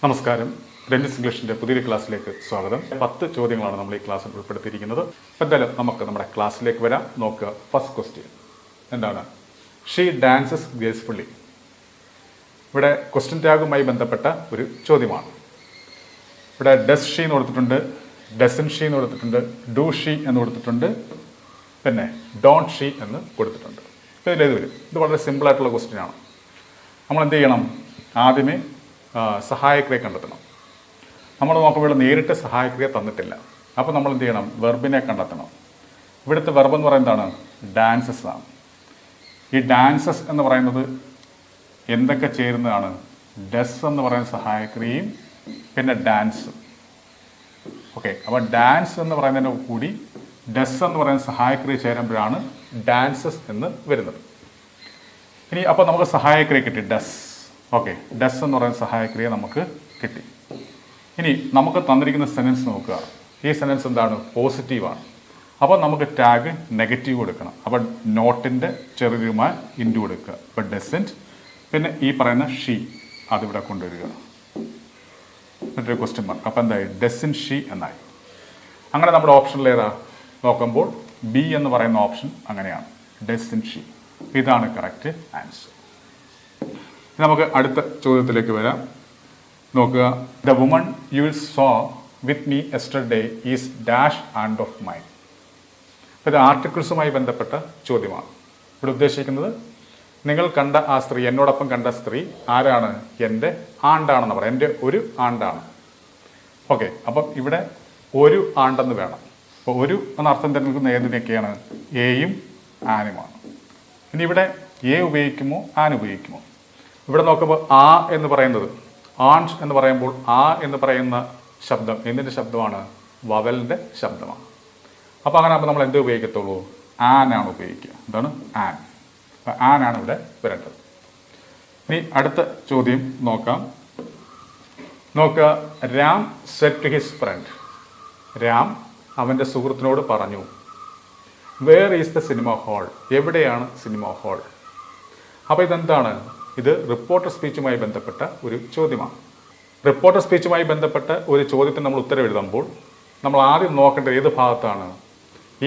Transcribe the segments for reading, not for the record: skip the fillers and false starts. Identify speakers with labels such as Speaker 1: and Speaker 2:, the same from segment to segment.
Speaker 1: നമസ്കാരം. രഞ്ജിത്ത് ഇംഗ്ലീഷിൻ്റെ പുതിയൊരു ക്ലാസ്സിലേക്ക് സ്വാഗതം. 10 ചോദ്യങ്ങളാണ് നമ്മൾ ഈ ക്ലാസ്സിൽ ഉൾപ്പെടുത്തിയിരിക്കുന്നത്. എന്തായാലും നമുക്ക് നമ്മുടെ ക്ലാസ്സിലേക്ക് വരാം. നോക്കുക. ഫസ്റ്റ് ക്വസ്റ്റ്യൻ എന്താണ്? She dances gracefully. ഇവിടെ ക്വസ്റ്റ്യൻ ടാഗുമായി ബന്ധപ്പെട്ട ഒരു ചോദ്യമാണ്. ഇവിടെ ഡസ് ഷീ എന്ന് കൊടുത്തിട്ടുണ്ട്, ഡസൻ ഷീ എന്ന് കൊടുത്തിട്ടുണ്ട്, ഡു ഷീ എന്ന് കൊടുത്തിട്ടുണ്ട്, പിന്നെ ഡോണ്ട് ഷീ എന്ന് കൊടുത്തിട്ടുണ്ട്. അപ്പോൾ ഇതിലേത് വരും? ഇത് വളരെ സിമ്പിളായിട്ടുള്ള ക്വസ്റ്റ്യനാണ്. നമ്മൾ എന്ത് ചെയ്യണം? ആദ്യമേ സഹായക്രിയ കണ്ടെത്തണം. നമ്മൾ നോക്കുമ്പോൾ നേരിട്ട് സഹായക്രിയ തന്നിട്ടില്ല. അപ്പോൾ നമ്മൾ എന്ത് ചെയ്യണം? വെർബിനെ കണ്ടെത്തണം. ഇവിടുത്തെ വെർബ് എന്ന് പറയുന്നതാണ് ഡാൻസസ് ആണ്. ഈ ഡാൻസസ് എന്ന് പറയുന്നത് എന്തൊക്കെ ചേരുന്നതാണ്? ഡസ് എന്ന് പറയുന്ന സഹായക്രിയയും പിന്നെ ഡാൻസും. ഓക്കെ, അപ്പോൾ ഡാൻസ് എന്ന് പറയുന്നതിന് കൂടി ഡസ് എന്ന് പറയുന്ന സഹായക്രിയ ചേരുമ്പോഴാണ് ഡാൻസസ് എന്ന് വരുന്നത്. ഇനി അപ്പോൾ നമുക്ക് സഹായക്രിയ കിട്ടി, ഡസ്. ഓക്കെ, ഡസ് എന്ന് പറയുന്ന സഹായക്രിയ നമുക്ക് കിട്ടി. ഇനി നമുക്ക് തന്നിരിക്കുന്ന സെൻറ്റൻസ് നോക്കുക. ഈ സെൻറ്റൻസ് എന്താണ്? പോസിറ്റീവാണ്. അപ്പോൾ നമുക്ക് ടാഗ് നെഗറ്റീവ് കൊടുക്കണം. അപ്പോൾ നോട്ടിൻ്റെ ചെറിയുമായി ഇൻറ്റു കൊടുക്കുക. അപ്പോൾ ഡസൻറ്റ്, പിന്നെ ഈ പറയുന്ന ഷീ അതിവിടെ കൊണ്ടുവരിക. എന്നിട്ടൊരു ക്വസ്റ്റ്യൻ മാർക്ക്. അപ്പോൾ എന്തായി? ഡസൻ ഷീ എന്നായി. അങ്ങനെ നമ്മുടെ ഓപ്ഷനിൽ ഏതാ നോക്കുമ്പോൾ ബി എന്ന് പറയുന്ന ഓപ്ഷൻ അങ്ങനെയാണ്, ഡസൻ ഷീ. ഇതാണ് കറക്റ്റ് ആൻസർ. നമുക്ക് അടുത്ത ചോദ്യത്തിലേക്ക് വരാം. നോക്കുക. The woman you so with me yesterday is dash and of mine. അപ്പോൾ ഇത് ആർട്ടിക്കിൾസുമായി ബന്ധപ്പെട്ട ചോദ്യമാണ്. ഇവിടെ ഉദ്ദേശിക്കുന്നത് നിങ്ങൾ കണ്ട ആ സ്ത്രീ, എന്നോടൊപ്പം കണ്ട സ്ത്രീ ആരാണ്? എൻ്റെ ആണ്ടാണെന്ന് പറയാം. എൻ്റെ ഒരു ആണ്ടാണ്. ഓക്കെ, അപ്പം ഇവിടെ ഒരു ആണ്ടെന്ന് വേണം. അപ്പോൾ ഒരു എന്നർത്ഥം തിരഞ്ഞെടുക്കുന്ന ഏതിനൊക്കെയാണ്? എയും ആനുമാണ്. ഇനി ഇവിടെ എ ഉപയോഗിക്കുമോ ആൻ ഉപയോഗിക്കുമോ? ഇവിടെ നോക്കുമ്പോൾ ആ എന്ന് പറയുന്നത്, ആൺസ് എന്ന് പറയുമ്പോൾ ആ എന്ന് പറയുന്ന ശബ്ദം എന്തിൻ്റെ ശബ്ദമാണ്? വവലിൻ്റെ ശബ്ദമാണ്. അപ്പോൾ അങ്ങനെ ആകുമ്പോൾ നമ്മൾ എന്ത് ഉപയോഗിക്കത്തുള്ളൂ? ആനാണ് ഉപയോഗിക്കുക. എന്താണ്? ആൻ. അപ്പോൾ ആനാണ് ഇവിടെ വരേണ്ടത്. ഇനി അടുത്ത ചോദ്യം നോക്കാം. നോക്കുക. Ram said to his friend. Ram അവൻ്റെ സുഹൃത്തിനോട് പറഞ്ഞു, where is the cinema hall? എവിടെയാണ് സിനിമ ഹാൾ? അപ്പോൾ ഇതെന്താണ്? ഇത് റിപ്പോർട്ടർ സ്പീച്ചുമായി ബന്ധപ്പെട്ട ഒരു ചോദ്യമാണ്. റിപ്പോർട്ടർ സ്പീച്ചുമായി ബന്ധപ്പെട്ട ഒരു ചോദ്യത്തിന് നമ്മൾ ഉത്തരം എഴുതുമ്പോൾ നമ്മൾ ആദ്യം നോക്കേണ്ടത് ഏത് ഭാഗത്താണ്?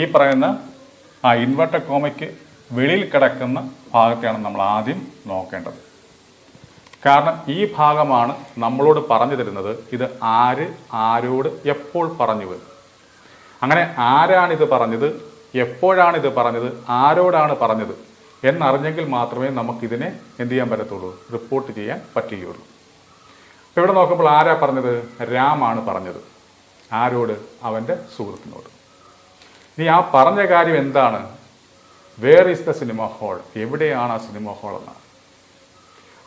Speaker 1: ഈ പറയുന്ന ആ ഇൻവെർട്ടഡ് കോമയ്ക്ക് വെളിയിൽ കിടക്കുന്ന ഭാഗത്തെയാണ് നമ്മൾ ആദ്യം നോക്കേണ്ടത്. കാരണം ഈ ഭാഗമാണ് നമ്മളോട് പറഞ്ഞു തരുന്നത് ഇത് ആര് ആരോട് എപ്പോൾ പറഞ്ഞു വരും. അങ്ങനെ ആരാണിത് പറഞ്ഞത്, എപ്പോഴാണിത് പറഞ്ഞത്, ആരോടാണ് പറഞ്ഞത് എന്നറിഞ്ഞെങ്കിൽ മാത്രമേ നമുക്കിതിനെ എന്ത് ചെയ്യാൻ പറ്റത്തുള്ളൂ? റിപ്പോർട്ട് ചെയ്യാൻ പറ്റുകയുള്ളൂ. അപ്പോൾ ഇവിടെ നോക്കുമ്പോൾ ആരാ പറഞ്ഞത്? രാമാണ് പറഞ്ഞത്. ആരോട്? അവൻ്റെ സുഹൃത്തിനോട്. ഇനി ആ പറഞ്ഞ കാര്യം എന്താണ്? Where is the cinema hall? എവിടെയാണ് ആ സിനിമ ഹാൾ എന്നാണ്.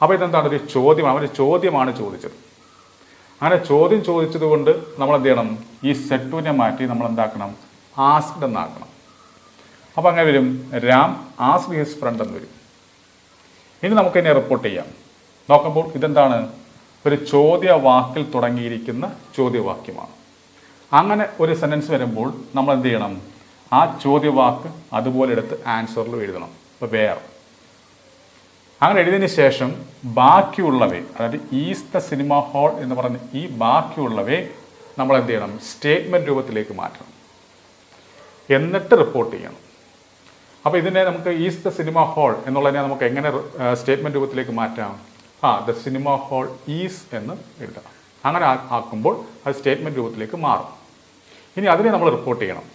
Speaker 1: അപ്പോൾ ഇതെന്താണ്? ഒരു ചോദ്യമാണ്. അവൻ്റെ ചോദ്യമാണ് ചോദിച്ചത്. അങ്ങനെ ചോദ്യം ചോദിച്ചത് കൊണ്ട് നമ്മൾ എന്ത് ചെയ്യണം? ഈ സെറ്റുവിനെ മാറ്റി നമ്മൾ എന്താക്കണം? ആസ്ക്ഡ് എന്നാക്കണം. അപ്പോൾ അങ്ങനെ വരും, രാം ആസ്ക്ഡ് ഹിസ് ഫ്രണ്ട് എന്ന് വരും. ഇനി നമുക്കിതിനെ റിപ്പോർട്ട് ചെയ്യാം. നോക്കുമ്പോൾ ഇതെന്താണ്? ഒരു ചോദ്യവാക്കിൽ തുടങ്ങിയിരിക്കുന്ന ചോദ്യവാക്യമാണ്. അങ്ങനെ ഒരു സെൻറ്റൻസ് വരുമ്പോൾ നമ്മൾ എന്ത് ചെയ്യണം? ആ ചോദ്യവാക്ക് അതുപോലെ എടുത്ത് ആൻസറിൽ എഴുതണം. ഇപ്പോൾ വേർ. അങ്ങനെ എഴുതിയതിന് ശേഷം ബാക്കിയുള്ളവയെ, അതായത് ഈസ് ദ സിനിമ ഹാൾ എന്ന് പറഞ്ഞ് ഈ ബാക്കിയുള്ളവയെ നമ്മൾ എന്ത് ചെയ്യണം? സ്റ്റേറ്റ്മെൻറ്റ് രൂപത്തിലേക്ക് മാറ്റണം. എന്നിട്ട് റിപ്പോർട്ട് ചെയ്യണം. അപ്പോൾ ഇതിനെ നമുക്ക് ഈസ് ദ സിനിമ ഹാൾ എന്നുള്ളതിനെ നമുക്ക് എങ്ങനെ സ്റ്റേറ്റ്മെൻറ്റ് രൂപത്തിലേക്ക് മാറ്റാം? ദ സിനിമ ഹാൾ ഈസ് എന്ന് എഴുതണം. അങ്ങനെ ആക്കുമ്പോൾ അത് സ്റ്റേറ്റ്മെൻറ്റ് രൂപത്തിലേക്ക് മാറും. ഇനി അതിനെ നമ്മൾ റിപ്പോർട്ട് ചെയ്യണം.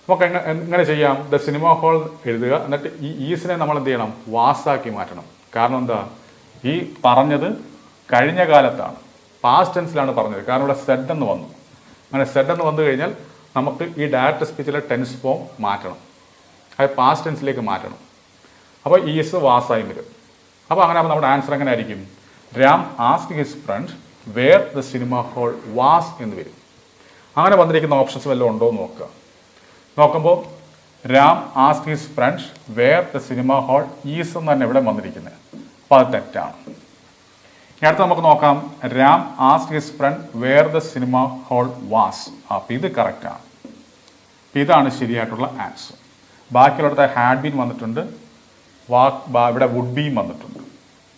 Speaker 1: നമുക്ക് എങ്ങനെ ചെയ്യാം? ദ സിനിമ ഹാൾ എഴുതുക. എന്നിട്ട് ഈ ഈസിനെ നമ്മൾ എന്ത് ചെയ്യണം? വാസാക്കി മാറ്റണം. കാരണം എന്താ? ഈ പറഞ്ഞത് കഴിഞ്ഞ കാലത്താണ്, പാസ്റ്റ് ടെൻസിലാണ് പറഞ്ഞത്. കാരണം ഇവിടെ സെഡ് എന്ന് വന്നു. അങ്ങനെ സെഡ് എന്ന് വന്നു കഴിഞ്ഞാൽ നമുക്ക് ഈ ഡയറക്റ്റ് സ്പീച്ചിലെ ടെൻസ് ഫോം മാറ്റണം. അത് പാസ്റ്റ് ടെൻസിലേക്ക് മാറ്റണം. അപ്പോൾ ഈസ് വാസായി വരും. അപ്പോൾ അങ്ങനെ ആകുമ്പോൾ നമ്മുടെ ആൻസർ എങ്ങനെ ആയിരിക്കും? Ram asked his friend where the cinema hall was എന്ന് വരും. അങ്ങനെ വന്നിരിക്കുന്ന ഓപ്ഷൻസ് വല്ലതും ഉണ്ടോ എന്ന് നോക്കുക. നോക്കുമ്പോൾ Ram asked his friend where the cinema hall is എന്ന് തന്നെ ഇവിടെ വന്നിരിക്കുന്നത്. അപ്പോൾ അത് തെറ്റാണ്. ഇനി അടുത്ത് നമുക്ക് നോക്കാം. Ram asked his friend where the cinema hall was. അപ്പോൾ ഇത് കറക്റ്റാണ്. ഇതാണ് ശരിയായിട്ടുള്ള ആൻസർ. ബാക്കിയുള്ളടത്ത് ഹാഡ് ബീൻ വന്നിട്ടുണ്ട്, ഇവിടെ വുഡ് ബീൻ വന്നിട്ടുണ്ട്.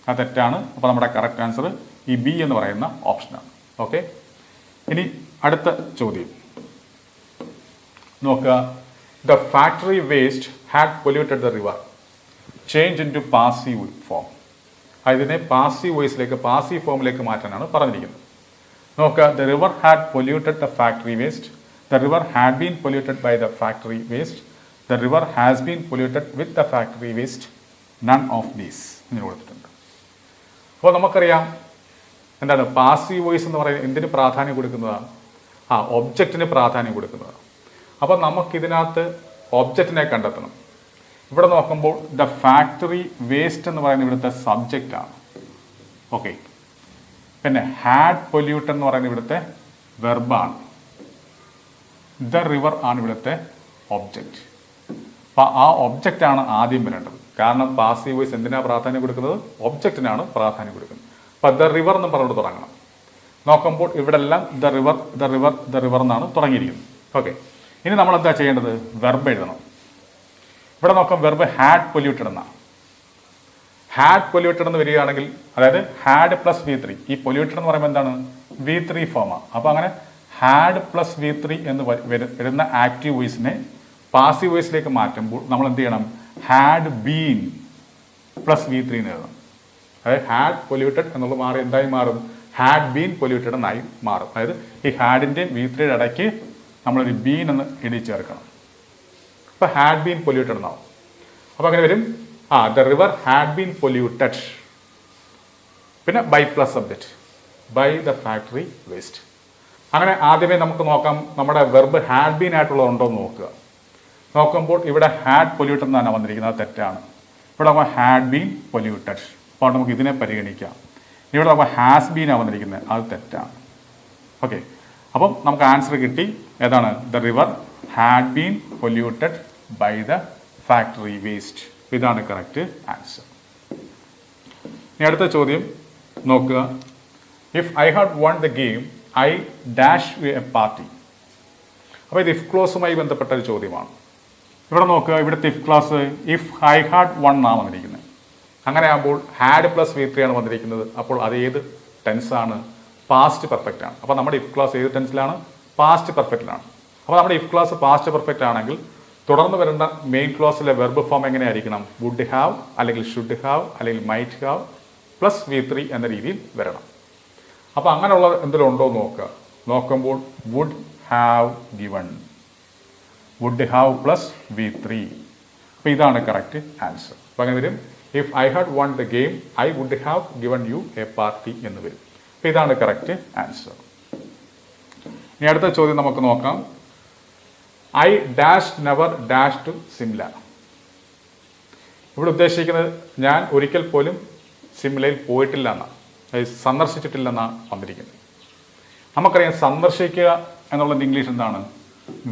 Speaker 1: അത് തെറ്റാണ്. അപ്പോൾ നമ്മുടെ കറക്റ്റ് ആൻസർ ഈ ബി എന്ന് പറയുന്ന ഓപ്ഷനാണ്. ഓക്കെ, ഇനി അടുത്ത ചോദ്യം നോക്കുക. The factory waste had polluted the river, change into passive form. അതിനെ പാസീവ് വോയിസിലേക്ക്, പാസീവ് ഫോമിലേക്ക് മാറ്റാനാണ് പറഞ്ഞിരിക്കുന്നത്. നോക്കുക, the river had polluted the factory waste, the river had been polluted by the factory waste, the river has been polluted with the factory waste, none of these ഇങ്ങനെ കൊടുത്തിട്ടുണ്ട്. അപ്പോൾ നമുക്കറിയാം എന്താണ് പാസീവ് വോയിസ് എന്ന് പറയുന്നത് എന്തിന് പ്രാധാന്യം കൊടുക്കുന്നതാണ്? ഒബ്ജക്റ്റിന് പ്രാധാന്യം കൊടുക്കുന്നതാണ്. അപ്പോൾ നമുക്കിതിനകത്ത് ഒബ്ജക്റ്റിനെ കണ്ടെത്തണം. ഇവിടെ നോക്കുമ്പോൾ ദ ഫാക്ടറി വേസ്റ്റ് എന്ന് പറയുന്നത് ഇവിടുത്തെ സബ്ജക്റ്റാണ്. ഓക്കെ, പിന്നെ ഹാഡ് പൊല്യൂട്ടഡ് എന്ന് പറയുന്നത് ഇവിടുത്തെ വെർബാണ്. ദ റിവർ ആണ് ഇവിടുത്തെ ഒബ്ജക്റ്റ്. അപ്പം ആ ഒബ്ജക്റ്റാണ് ആദ്യം വരേണ്ടത്. കാരണം പാസീവ് വോയിസ് എന്തിനാണ് പ്രാധാന്യം കൊടുക്കുന്നത്? ഒബ്ജക്റ്റിനാണ് പ്രാധാന്യം കൊടുക്കുന്നത്. അപ്പം ദ റിവർ എന്ന് പറഞ്ഞുകൊണ്ട് തുടങ്ങണം. നോക്കുമ്പോൾ ഇവിടെ എല്ലാം the river the river the river എന്നാണ് തുടങ്ങിയിരിക്കുന്നത്. ഓക്കെ, ഇനി നമ്മൾ എന്താ ചെയ്യേണ്ടത്? വെർബ് എഴുതണം. ഇവിടെ നോക്കാം, വെർബ് ഹാഡ് പൊല്യൂട്ടഡ് എന്നാണ്. ഹാഡ് പൊല്യൂട്ടഡ് എന്ന് വരികയാണെങ്കിൽ, അതായത് ഹാഡ് പ്ലസ് V3, ഈ പൊല്യൂട്ടഡ് എന്ന് പറയുമ്പോൾ എന്താണ്? V3 ഫോമാണ്. അപ്പോൾ അങ്ങനെ ഹാഡ് പ്ലസ് V3 എന്ന് വരുന്ന ആക്റ്റീവ് വോയിസിനെ പാസീവ് വോയിസിലേക്ക് മാറ്റുമ്പോൾ നമ്മൾ എന്ത് ചെയ്യണം? ഹാഡ് ബീൻ പ്ലസ് V3 എന്ന് എഴുതണം. അതായത് ഹാഡ് പൊല്യൂട്ടഡ് എന്നുള്ളത് മാറി എന്തായി മാറും? ഹാഡ് ബീൻ പൊല്യൂട്ടഡ് എന്നായി മാറും. അതായത് ഈ ഹാഡിൻ്റെയും V3യുടെ ഇടയ്ക്ക് നമ്മളൊരു ബീൻ എന്ന് എഴുതി ചേർക്കണം. അപ്പോൾ ഹാഡ് ബീൻ പൊല്യൂട്ടഡ് എന്നാവും. അപ്പോൾ അങ്ങനെ വരും, the river had been polluted. പിന്നെ by plus subject, by the factory waste. അങ്ങനെ ആദ്യമേ നമുക്ക് നോക്കാം നമ്മുടെ വെർബ് ഹാഡ് ബീൻ ആയിട്ടുള്ളതുണ്ടോ എന്ന് നോക്കുക. നോക്കുമ്പോൾ ഇവിടെ ഹാഡ് പൊല്യൂട്ടഡ് എന്നാണ് വന്നിരിക്കുന്നത്, അത് തെറ്റാണ്. ഇവിടെ നമ്മൾ ഹാഡ് ബീൻ പൊല്യൂട്ടഡ്, അപ്പോൾ നമുക്ക് ഇതിനെ പരിഗണിക്കാം. ഇവിടെ നമ്മൾ ഹാസ് ബീനാണ് വന്നിരിക്കുന്നത്, അത് തെറ്റാണ്. ഓക്കെ, അപ്പം നമുക്ക് ആൻസർ കിട്ടി. ഏതാണ്? The river had been polluted by the factory waste. ഇതാണ് കറക്റ്റ് ആൻസർ. ഇനി അടുത്ത ചോദ്യം നോക്കുക. If I had won the game I dash a party. അപ്പോൾ ഇത് ഇഫ് ക്ലോസുമായി ബന്ധപ്പെട്ട ഒരു ചോദ്യമാണ്. ഇവിടെ നോക്കുക, ഇവിടുത്തെ if close if I had one ആണ് വന്നിരിക്കുന്നത്. അങ്ങനെ ആകുമ്പോൾ ഹാഡ് പ്ലസ് V3 ആണ് വന്നിരിക്കുന്നത്. അപ്പോൾ അത് ഏത് ടെൻസാണ്? പാസ്റ്റ് പെർഫെക്റ്റ് ആണ്. അപ്പോൾ നമ്മുടെ ഇഫ് ക്ലോസ് ഏത് ടെൻസിലാണ്? പാസ്റ്റ് പെർഫെക്റ്റിലാണ്. അപ്പോൾ നമ്മുടെ ഇഫ് ക്ലോസ് പാസ്റ്റ് പെർഫെക്റ്റ് ആണെങ്കിൽ തുടർന്ന് വരേണ്ട മെയിൻ ക്ലോസിലെ വെർബ് ഫോം എങ്ങനെയായിരിക്കണം? വുഡ് ഹാവ് അല്ലെങ്കിൽ ഷുഡ് ഹാവ് അല്ലെങ്കിൽ മൈറ്റ് ഹാവ് പ്ലസ് V3 എന്ന രീതിയിൽ വരണം. അപ്പോൾ അങ്ങനെയുള്ള എന്തെങ്കിലും ഉണ്ടോ എന്ന് നോക്കുക. നോക്കുമ്പോൾ would have given, would have plus V3. അപ്പോൾ ഇതാണ് കറക്റ്റ് ആൻസർ. അപ്പോൾ അങ്ങനെ വരും, if I had won the game I would have given you a party എന്ന് വരും. അപ്പോൾ ഇതാണ് കറക്റ്റ് ആൻസർ. ഇനി അടുത്ത ചോദ്യം നമുക്ക് നോക്കാം. I dash never dash to Simla. ഇവിടെ ഉദ്ദേശിക്കുന്നത് ഞാൻ ഒരിക്കൽ പോലും സിംലയിൽ പോയിട്ടില്ല എന്നാണ്, സന്ദർശിച്ചിട്ടില്ലെന്നാണ് വന്നിരിക്കുന്നത്. നമുക്കറിയാം സന്ദർശിക്കുക എന്നുള്ളത് ഇംഗ്ലീഷ് എന്താണ്?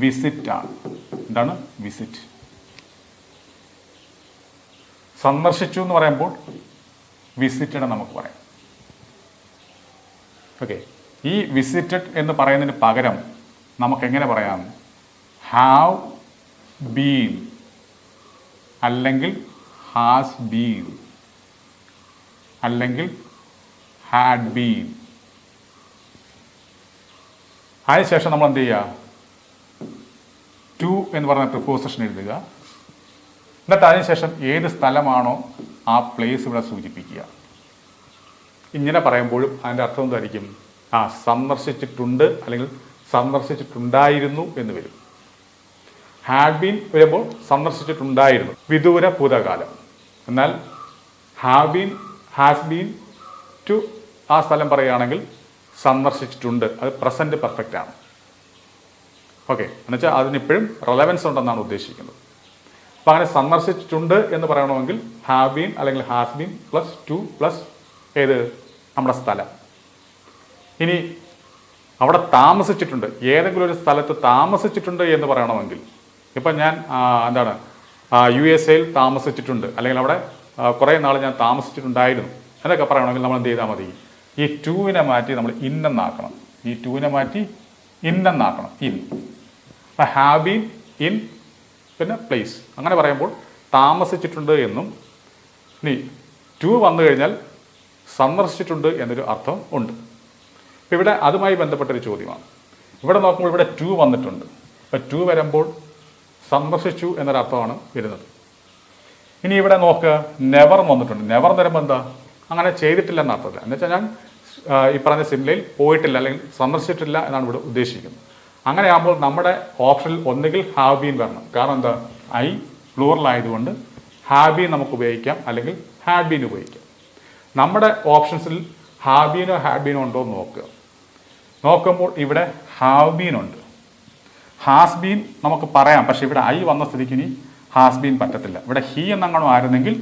Speaker 1: വിസിറ്റ് ആണ്. എന്താണ്? വിസിറ്റ്. സന്ദർശിച്ചു എന്ന് പറയുമ്പോൾ വിസിറ്റഡ് നമുക്ക് പറയാം. ഓക്കെ, ഈ വിസിറ്റഡ് എന്ന് പറയുന്നതിന് പകരം നമുക്ക് എങ്ങനെ പറയാം? ഹാവ് ബീൻ അല്ലെങ്കിൽ ഹാസ് ബീൻ അല്ലെങ്കിൽ ഹാഡ് ബീൻ. അതിനുശേഷം നമ്മൾ എന്ത് ചെയ്യുക? ടു എന്ന് പറയുന്ന പ്രിപ്പോസിഷൻ എഴുതുക. എന്നിട്ട് അതിനുശേഷം ഏത് സ്ഥലമാണോ ആ പ്ലേസ് ഇവിടെ സൂചിപ്പിക്കുക. ഇങ്ങനെ പറയുമ്പോഴും അതിൻ്റെ അർത്ഥം എന്തായിരിക്കും? സന്ദർശിച്ചിട്ടുണ്ട് അല്ലെങ്കിൽ സന്ദർശിച്ചിട്ടുണ്ടായിരുന്നു എന്ന് വരും. ഹാഡ് ബീൻ വരുമ്പോൾ സന്ദർശിച്ചിട്ടുണ്ടായിരുന്നു, വിദൂര ഭൂതകാലം. എന്നാൽ have been has been to ആ സ്ഥലം പറയുകയാണെങ്കിൽ സന്ദർശിച്ചിട്ടുണ്ട്, അത് പ്രസന്റ് പെർഫെക്റ്റ് ആണ്. ഓക്കെ, എന്നുവെച്ചാൽ അതിനിപ്പോഴും റെലവൻസ് ഉണ്ടെന്നാണ് ഉദ്ദേശിക്കുന്നത്. അപ്പോൾ അങ്ങനെ സന്ദർശിച്ചിട്ടുണ്ട് എന്ന് പറയണമെങ്കിൽ ഹാവ് ബീൻ അല്ലെങ്കിൽ has been plus two plus ഏത്? നമ്മുടെ സ്ഥലം. ഇനി അവിടെ താമസിച്ചിട്ടുണ്ട്, ഏതെങ്കിലും ഒരു സ്ഥലത്ത് താമസിച്ചിട്ടുണ്ട് എന്ന് പറയണമെങ്കിൽ, ഇപ്പം ഞാൻ എന്താണ് USA താമസിച്ചിട്ടുണ്ട് അല്ലെങ്കിൽ അവിടെ കുറേ നാൾ ഞാൻ താമസിച്ചിട്ടുണ്ടായിരുന്നു എന്നൊക്കെ പറയണമെങ്കിൽ നമ്മൾ എന്ത് ചെയ്താൽ മതി? ഈ ടൂവിനെ മാറ്റി നമ്മൾ ഇന്നെന്നാക്കണം. ഈ ടൂവിനെ മാറ്റി ഇന്നെന്നാക്കണം. ഇൻ. അപ്പം ഹാവ് ബീൻ ഇൻ പിന്നെ പ്ലേസ്. അങ്ങനെ പറയുമ്പോൾ താമസിച്ചിട്ടുണ്ട് എന്നും, ഇനി ടു വന്നു കഴിഞ്ഞാൽ സന്ദർശിച്ചിട്ടുണ്ട് എന്നൊരു അർത്ഥം ഉണ്ട്. അപ്പോൾ ഇവിടെ അതുമായി ബന്ധപ്പെട്ടൊരു ചോദ്യമാണ്. ഇവിടെ നോക്കുമ്പോൾ ഇവിടെ ടു വന്നിട്ടുണ്ട്. അപ്പോൾ ടു വരുമ്പോൾ സന്ദർശിച്ചു എന്നൊരർത്ഥമാണ് വരുന്നത്. ഇനി ഇവിടെ നോക്കുക, നെവർ വന്നിട്ടുണ്ട്. നെവർ എന്ന് വരുമ്പോൾ എന്താ, അങ്ങനെ ചെയ്തിട്ടില്ല എന്ന അർത്ഥമില്ല. എന്ന് വെച്ചാൽ ഞാൻ ഈ പറഞ്ഞ സിംലയിൽ പോയിട്ടില്ല അല്ലെങ്കിൽ സന്ദർശിച്ചിട്ടില്ല എന്നാണ് ഇവിടെ ഉദ്ദേശിക്കുന്നത്. അങ്ങനെയാകുമ്പോൾ നമ്മുടെ ഓപ്ഷനിൽ ഒന്നുകിൽ ഹാവ് ബീൻ വരണം. കാരണം എന്താ, ഐ പ്ലൂറൽ ആയതുകൊണ്ട് ഹാവ് ബീൻ നമുക്ക് ഉപയോഗിക്കാം, അല്ലെങ്കിൽ ഹാഡ് ബീൻ ഉപയോഗിക്കാം. നമ്മുടെ ഓപ്ഷൻസിൽ ഹാവ് ബീനോ ഹാഡ് ബീനോ ഉണ്ടോ എന്ന് നോക്കുക. നോക്കുമ്പോൾ ഇവിടെ ഹാവ് ബീൻ ഉണ്ട്. ഹാസ് ബീൻ നമുക്ക് പറയാം, പക്ഷെ ഇവിടെ ഐ വന്ന സ്ഥിതിക്ക് ഇനി ഹാസ് ബീൻ പറ്റത്തില്ല. ഇവിടെ ഹി എന്നങ്ങനെ ആയിരുന്നെങ്കിൽ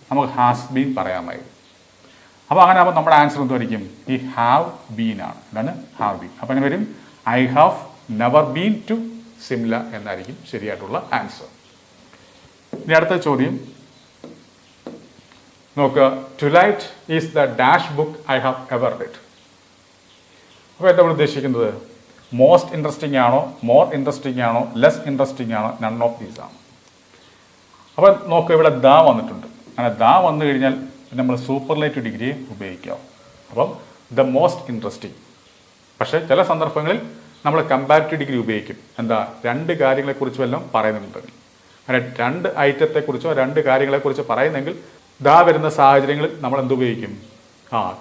Speaker 1: നമുക്ക് ഹാസ് ബീൻ പറയാമായിരുന്നു. അപ്പോൾ അങ്ങനെ ആകുമ്പോൾ നമ്മുടെ ആൻസർ എന്തായിരിക്കും, ഈ ഹാവ് ബീൻ ആണ്. ഇതാണ് ഹാവ് ബീൻ. അപ്പോൾ അങ്ങനെ വരും, I have never been to Simla എന്നായിരിക്കും ശരിയായിട്ടുള്ള ആൻസർ. ഇനി അടുത്ത ചോദ്യം നോക്കുക, twilight is the dash book I have ever read. അപ്പോൾ എന്താ ഉദ്ദേശിക്കുന്നത്, മോസ്റ്റ് ഇൻട്രസ്റ്റിംഗ് ആണോ, മോർ ഇൻട്രസ്റ്റിംഗ് ആണോ, ലെസ് ഇൻട്രസ്റ്റിംഗ് ആണോ, നൺ ഓഫ് ദീസ് ആണ്. അപ്പോൾ നോക്കുക, ഇവിടെ ദ വന്നിട്ടുണ്ട്. അങ്ങനെ ദ വന്നു കഴിഞ്ഞാൽ നമ്മൾ സൂപ്പർലേറ്റീവ് ഡിഗ്രി ഉപയോഗിക്കാം. അപ്പം ദ മോസ്റ്റ് ഇൻട്രസ്റ്റിംഗ്. പക്ഷേ ചില സന്ദർഭങ്ങളിൽ നമ്മൾ കമ്പാരിറ്റീവ് ഡിഗ്രി ഉപയോഗിക്കും. എന്താ, രണ്ട് കാര്യങ്ങളെക്കുറിച്ച് വല്ലതും പറയുന്നുണ്ടെങ്കിൽ, അങ്ങനെ രണ്ട് ഐറ്റത്തെക്കുറിച്ചോ രണ്ട് കാര്യങ്ങളെക്കുറിച്ച് പറയുന്നെങ്കിൽ ദാ വരുന്ന സാഹചര്യങ്ങളിൽ നമ്മൾ എന്ത് ഉപയോഗിക്കും,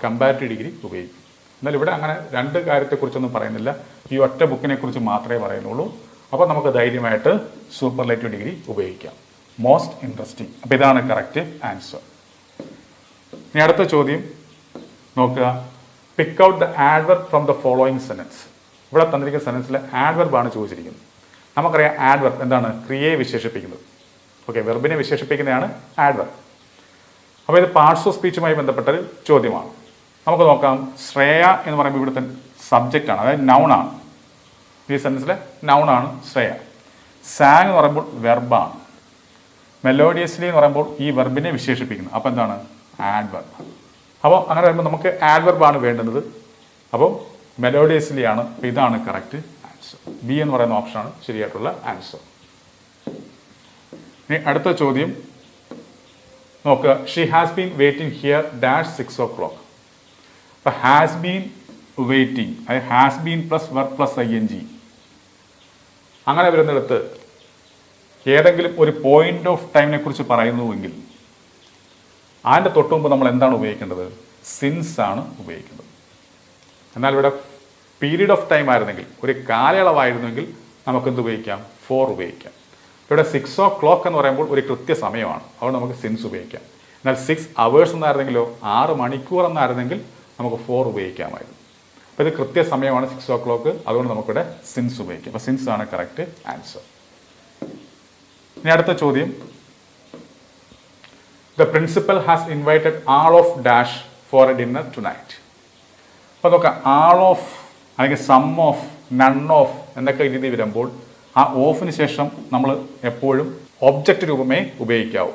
Speaker 1: കമ്പാരിറ്റീവ് ഡിഗ്രി ഉപയോഗിക്കും. എന്നാൽ ഇവിടെ അങ്ങനെ രണ്ട് കാര്യത്തെക്കുറിച്ചൊന്നും പറയുന്നില്ല, ഈ ഒറ്റ ബുക്കിനെ കുറിച്ച് മാത്രമേ പറയുന്നുള്ളൂ. അപ്പോൾ നമുക്ക് ധൈര്യമായിട്ട് സൂപ്പർലേറ്റീവ് ഡിഗ്രി ഉപയോഗിക്കാം, മോസ്റ്റ് ഇൻട്രസ്റ്റിംഗ്. അപ്പോൾ ഇതാണ് കറക്റ്റ് ആൻസർ. ഇനി അടുത്ത ചോദ്യം നോക്കുക, pick out the adverb from the following sentence. ഇവിടെ തന്നിരിക്കുന്ന സെന്റൻസിലെ ആഡ്വർബാണ് ചോദിച്ചിരിക്കുന്നത്. നമുക്കറിയാം ആഡ്വർബ് എന്താണ്, ക്രിയയെ വിശേഷിപ്പിക്കുന്നത്. ഓക്കെ, വെർബിനെ വിശേഷിപ്പിക്കുന്നതാണ് ആഡ്വർബ്. അപ്പോൾ ഇത് പാർട്സ് ഓഫ് സ്പീച്ചുമായി ബന്ധപ്പെട്ടൊരു ചോദ്യമാണ്. നമുക്ക് നോക്കാം, ശ്രേയ എന്ന് പറയുമ്പോൾ ഇവിടുത്തെ സബ്ജക്റ്റാണ്, അതായത് നൗണാണ്. ഈ സെൻറ്റൻസിലെ നൗണാണ് ശ്രേയ. സാങ് എന്ന് പറയുമ്പോൾ വെർബാണ്. മെലോഡിയസ്ലി എന്ന് പറയുമ്പോൾ ഈ വെർബിനെ വിശേഷിപ്പിക്കുന്നത്. അപ്പോൾ എന്താണ്, ആഡ്വർബ്. അപ്പോൾ അങ്ങനെ വരുമ്പോൾ നമുക്ക് ആഡ്വർബാണ് വേണ്ടുന്നത്. അപ്പോൾ മെലോഡിയസ്ലി ആണ്. ഇതാണ് കറക്റ്റ് ആൻസർ. ബി എന്ന് പറയുന്ന ഓപ്ഷനാണ് ശരിയായിട്ടുള്ള ആൻസർ. ഇനി അടുത്ത ചോദ്യം നോക്കുക, she has been waiting here dash 6 o'clock. അപ്പോൾ ഹാസ് ബീൻ വെയിറ്റിംഗ്, അതായത് has been plus verb plus ING അങ്ങനെ വരുന്നിടത്ത് ഏതെങ്കിലും ഒരു പോയിന്റ് ഓഫ് ടൈമിനെ കുറിച്ച് പറയുന്നുവെങ്കിൽ അതിൻ്റെ തൊട്ട് മുമ്പ് നമ്മൾ എന്താണ് ഉപയോഗിക്കേണ്ടത്, സിൻസ് ആണ് ഉപയോഗിക്കേണ്ടത്. എന്നാൽ ഇവിടെ പീരീഡ് ഓഫ് ടൈം ആയിരുന്നെങ്കിൽ, ഒരു കാലയളവായിരുന്നെങ്കിൽ നമുക്കെന്ത് ഉപയോഗിക്കാം, ഫോർ ഉപയോഗിക്കാം. ഇവിടെ 6 o'clock എന്ന് പറയുമ്പോൾ ഒരു കൃത്യസമയമാണ്, അതുകൊണ്ട് നമുക്ക് സിൻസ് ഉപയോഗിക്കാം. എന്നാൽ 6 hours എന്നായിരുന്നെങ്കിലോ, 6 മണിക്കൂർ എന്നായിരുന്നെങ്കിൽ നമുക്ക് 4 ഉപയോഗിക്കാമായിരുന്നു. അപ്പോൾ ഇത് കൃത്യസമയമാണ് 6 o'clock, അതുകൊണ്ട് നമുക്കിവിടെ സിൻസ് ഉപയോഗിക്കാം. അപ്പോൾ സിൻസ് ആണ് കറക്റ്റ് ആൻസർ. ഇനി അടുത്ത ചോദ്യം, the principal has invited all of dash for a dinner tonight. അപ്പോൾ നോക്കാം, ആൾ ഓഫ് അല്ലെങ്കിൽ സം ഓഫ്, നൺ ഓഫ് എന്നൊക്കെ രീതി വരുമ്പോൾ ആ ഓഫിന് ശേഷം നമ്മൾ എപ്പോഴും ഒബ്ജക്റ്റ് രൂപമേ ഉപയോഗിക്കാവൂ.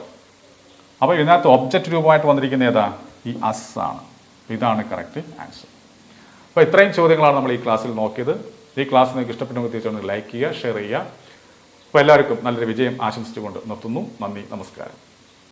Speaker 1: അപ്പോൾ ഇതിനകത്ത് ഒബ്ജക്റ്റ് രൂപമായിട്ട് വന്നിരിക്കുന്ന ഏതാ, ഈ അസ് ആണ്. ഇതാണ് കറക്റ്റ് ആൻസർ. അപ്പോൾ ഇത്രയും ചോദ്യങ്ങളാണ് നമ്മൾ ഈ ക്ലാസ്സിൽ നോക്കിയത്. ഈ ക്ലാസ് നിങ്ങൾക്ക് ഇഷ്ടപ്പെട്ടെങ്കിൽ തീർച്ചയായും ലൈക്ക് ചെയ്യുക, ഷെയർ ചെയ്യുക. അപ്പോൾ എല്ലാവർക്കും നല്ലൊരു വിജയം ആശംസിച്ചുകൊണ്ട് നിർത്തുന്നു. നന്ദി, നമസ്കാരം.